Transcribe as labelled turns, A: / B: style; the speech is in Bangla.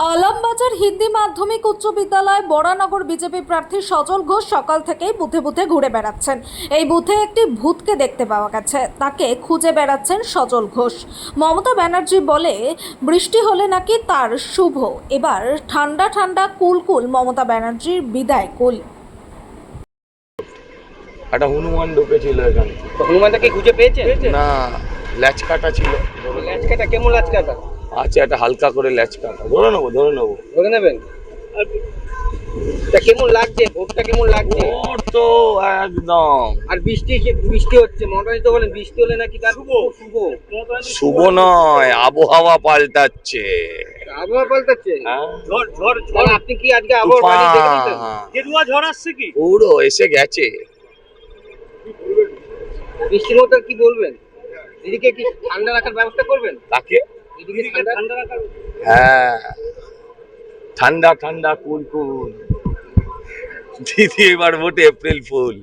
A: আলমবাজার হিন্দি মাধ্যমিক উচ্চ বিদ্যালয় বরানগর বিজেপি প্রার্থী সজল ঘোষ সকাল থেকেই বুথে বুথে ঘুরে বেড়াচ্ছেন। এই বুথে একটি ভূতকে দেখতে পাওয়া গেছে, তাকে খুঁজে বেড়াচ্ছেন সজল ঘোষ। মমতা ব্যানার্জি বলে বৃষ্টি হলে নাকি তার শুভ। এবার ঠান্ডা ঠান্ডা কুল মমতা ব্যানার্জির বিদায় কুল।
B: একটা হনুমান ঢুকেছিল এখানে।
C: তো হনুমানটাকে খুঁজে পেয়েছেন?
B: না, ল্যাচ কাটা ছিল।
C: ল্যাচ কাটা? কেমন ল্যাচ কাটা?
B: আছে একটা হালকা করে ল্যাচ কাটা। ধরে নেবো
C: ধরে নেবেন? তা কেমন লাগছে? ভোটটা কেমন লাগছে?
B: ওর তো একদম
C: আর বৃষ্টি হচ্ছে, মমতাজি তো বলেন বৃষ্টি হলে নাকি তার শুভ।
B: শুভ নয়, আবহাওয়া পাল্টাচ্ছে।
C: আবহাওয়া পাল্টাচ্ছে?
B: হ্যাঁ?
C: তাহলে আপনি কি আজকে আবহাওয়া বাণী দেখে নিতেন?
B: তুফান।
C: গেরুয়া ঝড় আসছে কি?
B: পুরো এসে গেছে।
C: বৃষ্টির মতো কি বলবেন? এদিকে কি ঠান্ডা রাখার ব্যবস্থা করবেন?
B: তাকে
C: এদিকে ঠান্ডা রাখার।
B: হ্যাঁ, ঠান্ডা ঠান্ডা কুল দিদি এবার ভোটে এপ্রিল ফুল।